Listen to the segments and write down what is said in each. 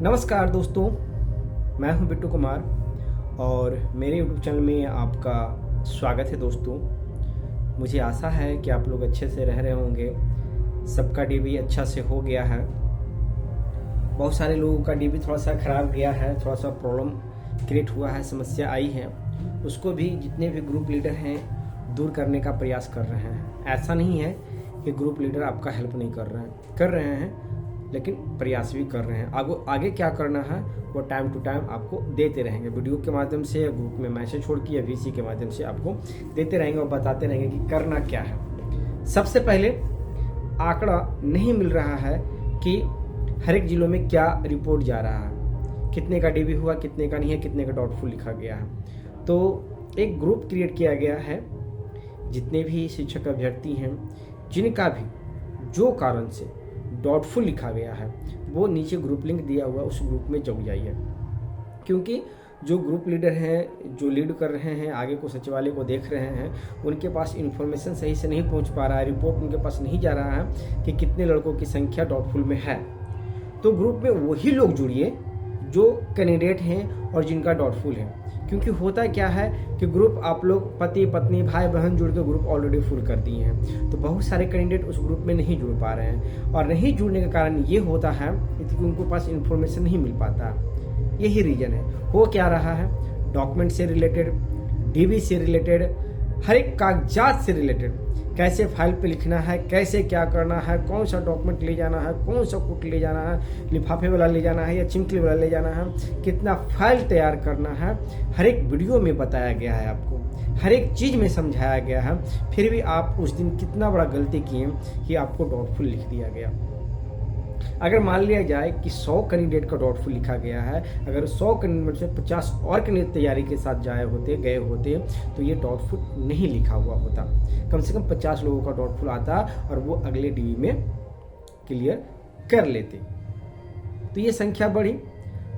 नमस्कार दोस्तों, मैं हूं बिट्टू कुमार और मेरे यूट्यूब चैनल में आपका स्वागत है। दोस्तों, मुझे आशा है कि आप लोग अच्छे से रह रहे होंगे। सबका डीबी अच्छा से हो गया है। बहुत सारे लोगों का डीबी थोड़ा सा ख़राब गया है, थोड़ा सा प्रॉब्लम क्रिएट हुआ है, समस्या आई है। उसको भी जितने भी ग्रुप लीडर हैं दूर करने का प्रयास कर रहे हैं। ऐसा नहीं है कि ग्रुप लीडर आपका हेल्प नहीं कर रहे हैं, लेकिन प्रयास भी कर रहे हैं। आगे क्या करना है वो टाइम टू टाइम आपको देते रहेंगे, वीडियो के माध्यम से या ग्रुप में मैसेज छोड़ के या वीसी के माध्यम से आपको देते रहेंगे और बताते रहेंगे कि करना क्या है। सबसे पहले आंकड़ा नहीं मिल रहा है कि हर एक जिलों में क्या रिपोर्ट जा रहा है, कितने का डीबी हुआ, कितने का नहीं है, कितने का डाउटफुल लिखा गया है। तो एक ग्रुप क्रिएट किया गया है। जितने भी शिक्षक अभ्यर्थी हैं जिनका भी जो कारण से डाउटफुल लिखा गया है वो नीचे ग्रुप लिंक दिया हुआ, उस ग्रुप में जुड़ जाइए। क्योंकि जो ग्रुप लीडर हैं, जो लीड कर रहे हैं, आगे को सचिवालय को देख रहे हैं, उनके पास इन्फॉर्मेशन सही से नहीं पहुंच पा रहा है, रिपोर्ट उनके पास नहीं जा रहा है कि कितने लड़कों की संख्या डाउटफुल में है। तो ग्रुप में वही लोग जुड़िए जो कैंडिडेट हैं और जिनका डाउटफुल है। क्योंकि होता क्या है कि ग्रुप आप लोग पति पत्नी भाई बहन जुड़ के ग्रुप ऑलरेडी फुल कर दिए हैं, तो बहुत सारे कैंडिडेट उस ग्रुप में नहीं जुड़ पा रहे हैं। और नहीं जुड़ने का कारण ये होता है कि उनको पास इन्फॉर्मेशन नहीं मिल पाता। यही रीजन है। हो क्या रहा है, डॉक्यूमेंट से रिलेटेड, डीबी से रिलेटेड, हर एक कागजात से रिलेटेड, कैसे फाइल पे लिखना है, कैसे क्या करना है, कौन सा डॉक्यूमेंट ले जाना है, कौन सा कुट ले जाना है, लिफाफे वाला ले जाना है या चिमकली वाला ले जाना है, कितना फाइल तैयार करना है, हर एक वीडियो में बताया गया है आपको, हर एक चीज़ में समझाया गया है। फिर भी आप उस दिन कितना बड़ा गलती किए कि आपको डाउटफुल लिख दिया गया। अगर मान लिया जाए कि 100 कैंडिडेट का डाउटफुल लिखा गया है, अगर 100 कैंडिडेट से 50 और कैंडिडेट तैयारी के साथ गए होते तो ये डाउटफुल नहीं लिखा हुआ होता। कम से कम 50 लोगों का डाउटफुल आता और वो अगले डीबी में क्लियर कर लेते। तो ये संख्या बढ़ी।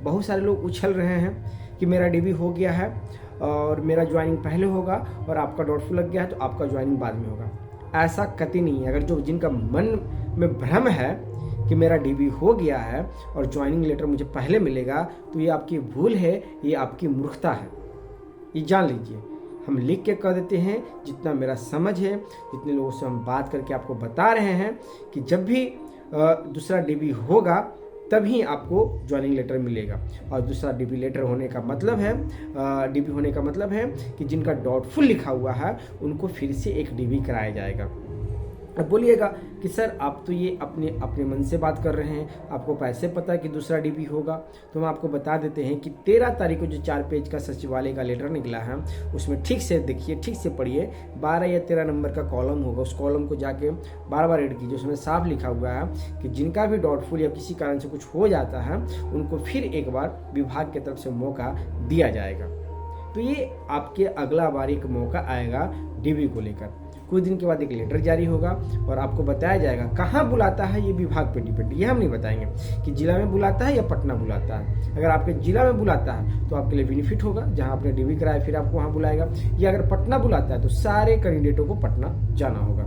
बहुत सारे लोग उछल रहे हैं कि मेरा डीबी हो गया है और मेरा ज्वाइनिंग पहले होगा और आपका डाउटफुल लग गया है तो आपका ज्वाइनिंग बाद में होगा। ऐसा कतई नहीं है। अगर जिनका मन में भ्रम है कि मेरा डीबी हो गया है और ज्वाइनिंग लेटर मुझे पहले मिलेगा, तो ये आपकी भूल है, ये आपकी मूर्खता है। ये जान लीजिए। हम लिख के कह देते हैं, जितना मेरा समझ है, जितने लोगों से हम बात करके आपको बता रहे हैं कि जब भी दूसरा डीबी होगा तभी आपको ज्वाइनिंग लेटर मिलेगा। और दूसरा डीबी लेटर होने का मतलब है, डीबी होने का मतलब है कि जिनका डाउटफुल लिखा हुआ है उनको फिर से एक डीबी कराया जाएगा। अब बोलिएगा कि सर आप तो ये अपने मन से बात कर रहे हैं, आपको कैसे पता कि दूसरा डीबी होगा? तो हम आपको बता देते हैं कि 13 तारीख को जो 4 पेज का सचिवालय का लेटर निकला है उसमें ठीक से देखिए, ठीक से पढ़िए। 12 या 13 नंबर का कॉलम होगा, उस कॉलम को जाके बार बार रीड कीजिए। उसमें साफ लिखा हुआ है कि जिनका भी डाउटफुल या किसी कारण से कुछ हो जाता है उनको फिर एक बार विभाग की तरफ से मौका दिया जाएगा। तो ये आपके अगला बार एक मौका आएगा डीबी को लेकर। कुछ दिन के बाद एक लेटर जारी होगा और आपको बताया जाएगा कहाँ बुलाता है। ये विभाग पे डिपेंड, ये हम नहीं बताएंगे कि जिला में बुलाता है या पटना बुलाता है। अगर आपके जिला में बुलाता है तो आपके लिए बेनिफिट होगा, जहाँ आपने डीबी कराया फिर आपको वहाँ बुलाएगा। या अगर पटना बुलाता है तो सारे कैंडिडेटों को पटना जाना होगा।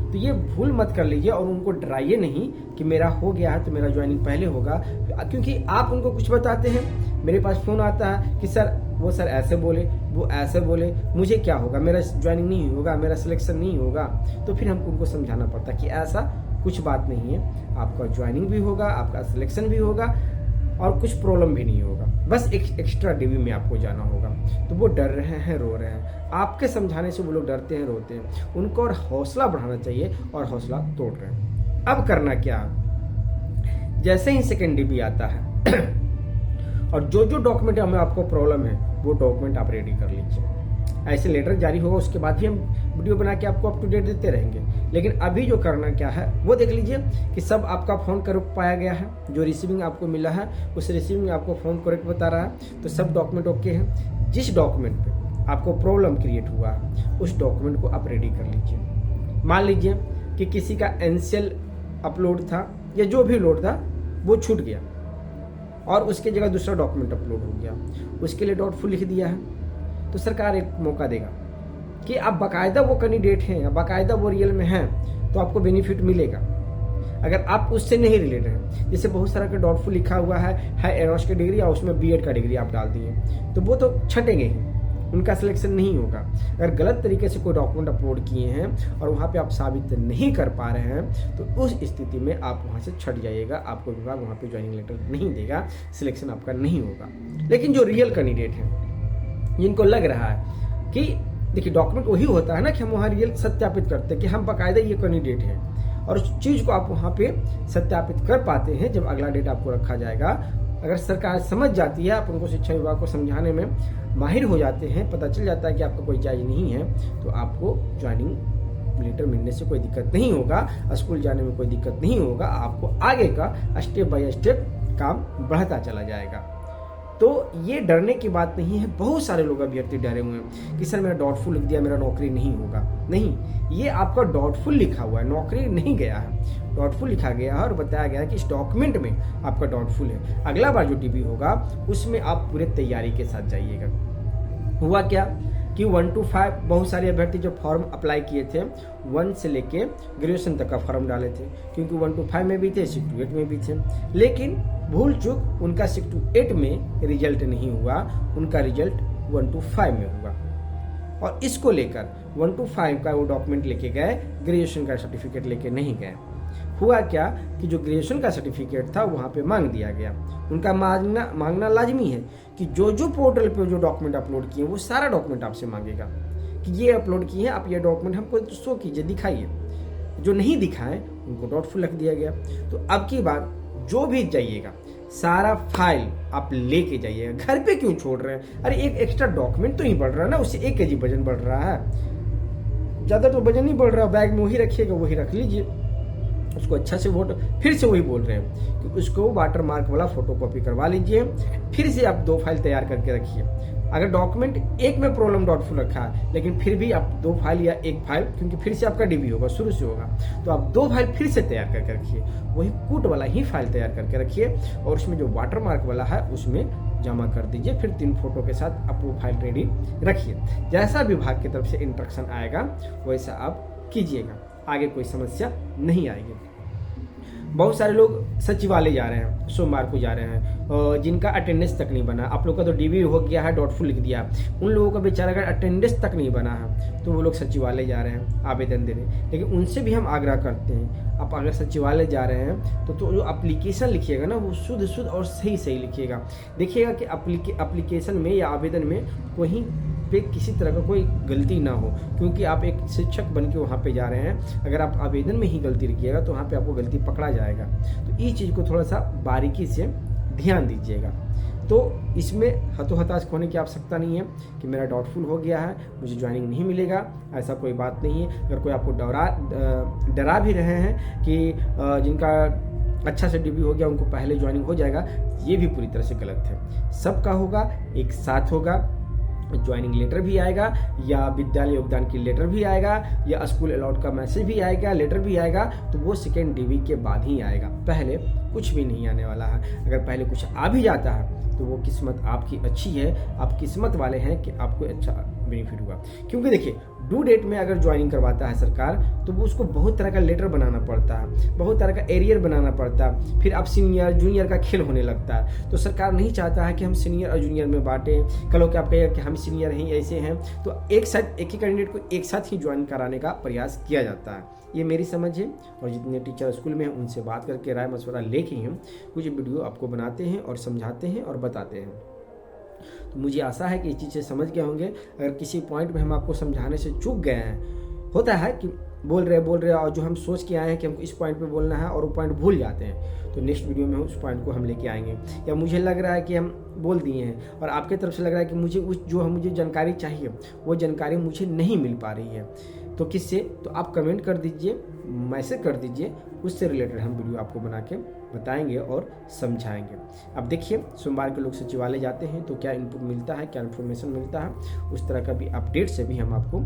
तो ये भूल मत कर लीजिए और उनको डराइए नहीं कि मेरा हो गया है तो मेरा ज्वाइनिंग पहले होगा। क्योंकि आप उनको कुछ बताते हैं, मेरे पास फोन आता है कि सर वो सर ऐसे बोले, वो ऐसे बोले, मुझे क्या होगा, मेरा ज्वाइनिंग नहीं होगा, मेरा सिलेक्शन नहीं होगा। तो फिर हमको उनको समझाना पड़ता कि ऐसा कुछ बात नहीं है, आपका ज्वाइनिंग भी होगा, आपका सिलेक्शन भी होगा और कुछ प्रॉब्लम भी नहीं होगा। बस एक एक्स्ट्रा डीबी में आपको जाना होगा। तो वो डर रहे हैं, रो रहे हैं। आपके समझाने से वो लोग डरते हैं, रोते हैं। उनको और हौसला बढ़ाना चाहिए और हौसला तोड़ रहे हैं। अब करना क्या, जैसे ही सेकेंड डीबी आता है और जो डॉक्यूमेंट हमें आपको प्रॉब्लम है वो डॉक्यूमेंट आप रेडी कर लीजिए। ऐसे लेटर जारी होगा उसके बाद भी हम वीडियो बना के आपको अप टू डेट देते रहेंगे। लेकिन अभी जो करना क्या है वो देख लीजिए कि सब आपका फोन करेक्ट पाया गया है। जो रिसीविंग आपको मिला है उस रिसीविंग आपको फोन करेक्ट बता रहा है, तो सब डॉक्यूमेंट ओके है। जिस डॉक्यूमेंट पे आपको प्रॉब्लम क्रिएट हुआ है उस डॉक्यूमेंट को आप रेडी कर लीजिए। मान लीजिए कि किसी का एनसीएल अपलोड था या जो भी लोड था वो छूट गया और उसके जगह दूसरा डॉक्यूमेंट अपलोड हो गया, उसके लिए डाउटफुल लिख दिया है, तो सरकार एक मौका देगा कि आप बाकायदा वो कैंडिडेट हैं या बाकायदा वो रियल में हैं तो आपको बेनिफिट मिलेगा। अगर आप उससे नहीं रिलेटेड हैं, जैसे बहुत सारा का डाउटफुल लिखा हुआ है एरोस की डिग्री और उसमें बीएड का डिग्री आप डाल दिए, तो वो तो छटेंगे ही, उनका सिलेक्शन नहीं होगा। अगर गलत तरीके से कोई डॉक्यूमेंट अपलोड किए हैं और वहाँ पे आप साबित नहीं कर पा रहे हैं, तो उस स्थिति में आप वहाँ से छट जाइएगा, आपको विभाग वहाँ पे ज्वाइनिंग लेटर नहीं देगा, सिलेक्शन आपका नहीं होगा। लेकिन जो रियल कैंडिडेट हैं, जिनको लग रहा है कि देखिए डॉक्यूमेंट वही होता है ना कि हम वहाँ रियल सत्यापित करते हैं कि हम बाकायदा ये कैंडिडेट हैं, और उस चीज़ को आप वहाँ पे सत्यापित कर पाते हैं जब अगला डेट आपको रखा जाएगा। अगर सरकार समझ जाती है, आप उनको शिक्षा विभाग को समझाने में माहिर हो जाते हैं, पता चल जाता है कि आपका कोई जायज नहीं है, तो आपको ज्वाइनिंग लेटर मिलने से कोई दिक्कत नहीं होगा, स्कूल जाने में कोई दिक्कत नहीं होगा, आपको आगे का स्टेप बाय स्टेप काम बढ़ता चला जाएगा। तो ये डरने की बात नहीं है। बहुत सारे लोग अभ्यर्थी डरे हुए हैं कि सर मेरा डाउटफुल लिख दिया, मेरा नौकरी नहीं होगा। नहीं, ये आपका डाउटफुल लिखा हुआ है, नौकरी नहीं गया है, डाउटफुल लिखा गया है और बताया गया है कि इस डॉक्यूमेंट में आपका डाउटफुल है। अगला बार जो डीबी होगा उसमें आप पूरे तैयारी के साथ जाइएगा। हुआ क्या कि 1 to 5 बहुत सारे अभ्यर्थी जो फॉर्म अप्लाई किए थे 1 से लेके ग्रेजुएशन तक का फॉर्म डाले थे, क्योंकि 1 to 5 में भी थे, 6 to 8 में भी थे, लेकिन भूल चूक उनका 6 to 8 में रिजल्ट नहीं हुआ, उनका रिजल्ट 1 to 5 में हुआ। और इसको लेकर 1 to 5 का वो डॉक्यूमेंट लेके गए, ग्रेजुएशन का सर्टिफिकेट लेके नहीं गए। हुआ क्या कि जो ग्रेजुएशन का सर्टिफिकेट था वहाँ पे मांग दिया गया। उनका मांगना लाजमी है कि जो पोर्टल पे जो डॉक्यूमेंट अपलोड किए वो सारा डॉक्यूमेंट आपसे मांगेगा कि ये अपलोड किए हैं आप, ये डॉक्यूमेंट हमको शो कीजिए, दिखाइए। जो नहीं दिखाएं उनको डाउटफुल रख दिया गया। तो अब की बार जो भी जाइएगा सारा फाइल आप लेके जाइएगा। घर पे क्यों छोड़ रहे हैं? अरे एक एक्स्ट्रा डॉक्यूमेंट तो नहीं बढ़ रहा ना, उससे 1 kg वजन बढ़ रहा है, ज़्यादा तो वजन नहीं बढ़ रहा। बैग में वही रखिएगा, वही रख लीजिए। उसको अच्छा से फोटो, फिर से वही बोल रहे हैं कि उसको वाटर मार्क वाला फोटो कॉपी करवा लीजिए, फिर से आप 2 फाइल तैयार करके रखिए। अगर डॉक्यूमेंट एक में प्रॉब्लम डाउटफुल रखा है, लेकिन फिर भी आप 2 फाइल या 1 फाइल, क्योंकि फिर से आपका डीबी होगा, शुरू से होगा, तो आप 2 फाइल फिर से तैयार करके रखिए। वही कूट वाला ही फाइल तैयार करके रखिए और उसमें जो वाटर मार्क वाला है उसमें जमा कर दीजिए। फिर 3 फोटो के साथ आप वो फाइल रेडी रखिए। जैसा विभाग की तरफ से इंस्ट्रक्शन आएगा वैसा आप कीजिएगा, आगे कोई समस्या नहीं आएगी। बहुत सारे लोग सचिवालय जा रहे हैं, सोमवार को जा रहे हैं, जिनका अटेंडेंस तक नहीं बना। आप लोग का तो डीबी हो गया है, डाउटफुल लिख दिया, उन लोगों का बेचारा अगर अटेंडेंस तक नहीं बना है तो वो लोग सचिवालय जा रहे हैं आवेदन देने। लेकिन उनसे भी हम आग्रह करते हैं, आप अगर सचिवालय जा रहे हैं तो जो एप्लीकेशन लिखिएगा ना वो शुद्ध और सही लिखिएगा। देखिएगा कि एप्लीकेशन में या आवेदन में कहीं पे किसी तरह का कोई गलती ना हो, क्योंकि आप एक शिक्षक बन के वहाँ पे जा रहे हैं। अगर आप आवेदन में ही गलती लिखिएगा तो वहाँ पे आपको गलती पकड़ा जाएगा। तो इस चीज़ को थोड़ा सा बारीकी से ध्यान दीजिएगा। तो इसमें हतोहताश होने की आवश्यकता नहीं है कि मेरा डाउटफुल हो गया है, मुझे ज्वाइनिंग नहीं मिलेगा, ऐसा कोई बात नहीं है। अगर कोई आपको डरा भी रहे हैं कि जिनका अच्छा से डीबी हो गया उनको पहले ज्वाइनिंग हो जाएगा, ये भी पूरी तरह से गलत है। सबका होगा, एक साथ होगा। ज्वाइनिंग लेटर भी आएगा या विद्यालय योगदान की लेटर भी आएगा या स्कूल अलॉट का मैसेज भी आएगा, लेटर भी आएगा, तो वो सेकेंड डीबी के बाद ही आएगा, पहले कुछ भी नहीं आने वाला है। अगर पहले कुछ आ भी जाता है तो वो किस्मत आपकी अच्छी है, आप किस्मत वाले हैं कि आपको अच्छा बेनिफिट हुआ। क्योंकि देखिए ड्यू डेट में अगर ज्वाइनिंग करवाता है सरकार तो वो उसको बहुत तरह का लेटर बनाना पड़ता है, बहुत तरह का एरियर बनाना पड़ता है, फिर आप सीनियर जूनियर का खेल होने लगता है। तो सरकार नहीं चाहता है कि हम सीनियर और जूनियर में बांटें। कल को आप कहिएगा कि हम सीनियर हैं, ऐसे हैं, तो एक ही कैंडिडेट को एक साथ ही ज्वाइन कराने का प्रयास किया जाता है। ये मेरी समझ है, और जितने टीचर स्कूल में हैं उनसे बात करके राय मशवरा लेके हम कुछ वीडियो आपको बनाते हैं और समझाते हैं और बताते हैं। तो मुझे आशा है कि ये चीज़ें समझ गए होंगे। अगर किसी पॉइंट में हम आपको समझाने से चूक गए हैं, होता है कि बोल रहे और जो हम सोच के आए हैं कि हमको इस पॉइंट पे बोलना है और वो पॉइंट भूल जाते हैं, तो नेक्स्ट वीडियो में उस पॉइंट को हम लेके आएंगे। या मुझे लग रहा है कि हम बोल दिए हैं और आपके तरफ से लग रहा है कि मुझे जानकारी चाहिए वो जानकारी मुझे नहीं मिल पा रही है, तो किससे? तो आप कमेंट कर दीजिए, मैसेज कर दीजिए, उससे रिलेटेड हम वीडियो आपको बना के बताएंगे और समझाएंगे। अब देखिए सोमवार के लोग सचिवालय जाते हैं तो क्या इनपुट मिलता है, क्या इन्फॉर्मेशन मिलता है, उस तरह का भी अपडेट से भी हम आपको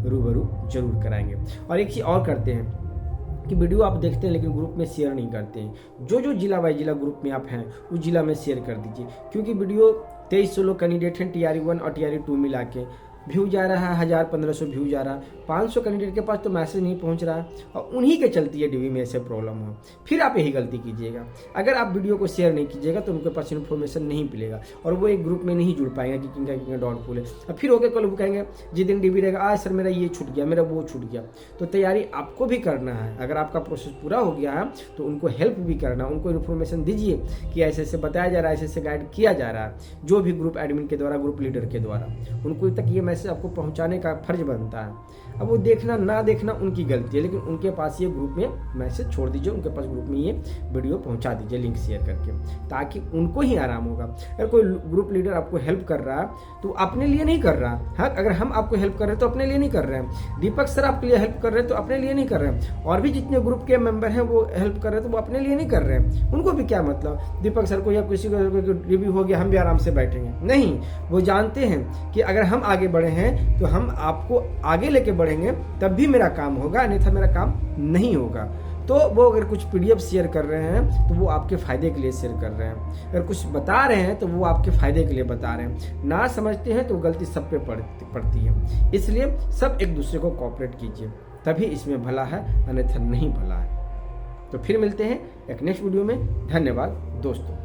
रूबरू जरूर कराएंगे। और एक चीज़ और करते हैं कि वीडियो आप देखते हैं लेकिन ग्रुप में शेयर नहीं करते हैं। जो जिला वाइज जिला ग्रुप में आप हैं उस जिला में शेयर कर दीजिए, क्योंकि वीडियो 2300 लोग कैंडिडेट हैं TRE 1 और TRE 2 मिला के, व्यू जा रहा है, 1000-1500 व्यू जा रहा है, 500 कैंडिडेट के पास तो मैसेज नहीं पहुंच रहा है और उन्हीं के चलती है डीवी में ऐसे प्रॉब्लम हो। फिर आप यही गलती कीजिएगा, अगर आप वीडियो को शेयर नहीं कीजिएगा तो उनके पास इन्फॉर्मेशन नहीं मिलेगा और वो एक ग्रुप में नहीं जुड़ पाएंगे कि किनका डाउटफुल है। और फिर होके कल वो कहेंगे जिस दिन डीवी रहेगा, आज सर मेरा ये छूट गया, मेरा वो छूट गया। तो तैयारी आपको भी करना है। अगर आपका प्रोसेस पूरा हो गया है तो उनको हेल्प भी करना, उनको इन्फॉर्मेशन दीजिए कि ऐसे ऐसे बताया जा रहा है, ऐसे ऐसे गाइड किया जा रहा है, जो भी ग्रुप एडमिन के द्वारा, ग्रुप लीडर के द्वारा, उनको तक ये मैसेज आपको पहुंचाने का फर्ज बनता है। अब वो देखना ना देखना उनकी गलती है, लेकिन उनके पास ये ग्रुप में मैसेज छोड़ दीजिए, उनके पास ग्रुप में ये वीडियो पहुंचा दीजिए लिंक शेयर करके, ताकि उनको ही आराम होगा। अगर कोई ग्रुप लीडर आपको हेल्प कर रहा है तो अपने लिए नहीं कर रहा। हाँ, अगर हम आपको हेल्प कर रहे हैं तो अपने लिए नहीं कर रहे हैं। दीपक सर आपके लिए हेल्प कर रहे हैं तो अपने लिए नहीं कर रहे हैं। और भी जितने ग्रुप के मेंबर हैं वो हेल्प कर रहे हैं तो वो अपने लिए नहीं कर रहे हैं। उनको भी क्या मतलब, दीपक सर को या किसी को रिव्यू हो गया हम भी आराम से बैठेंगे? नहीं, वो जानते हैं कि अगर हम आगे बढ़े हैं तो हम आपको आगे लेके बढ़ेंगे, तब भी मेरा काम होगा, अन्यथा मेरा काम नहीं होगा। तो वो अगर कुछ पीडीएफ शेयर कर रहे हैं तो वो आपके फायदे के लिए शेयर कर रहे हैं, अगर कुछ बता रहे हैं तो वो आपके फायदे के लिए बता रहे हैं। ना समझते हैं तो गलती सब पे पड़ती है। इसलिए सब एक दूसरे को कोऑपरेट कीजिए, तभी इसमें भला है, अन्यथा नहीं भला है। तो फिर मिलते हैं एक नेक्स्ट वीडियो में। धन्यवाद दोस्तों।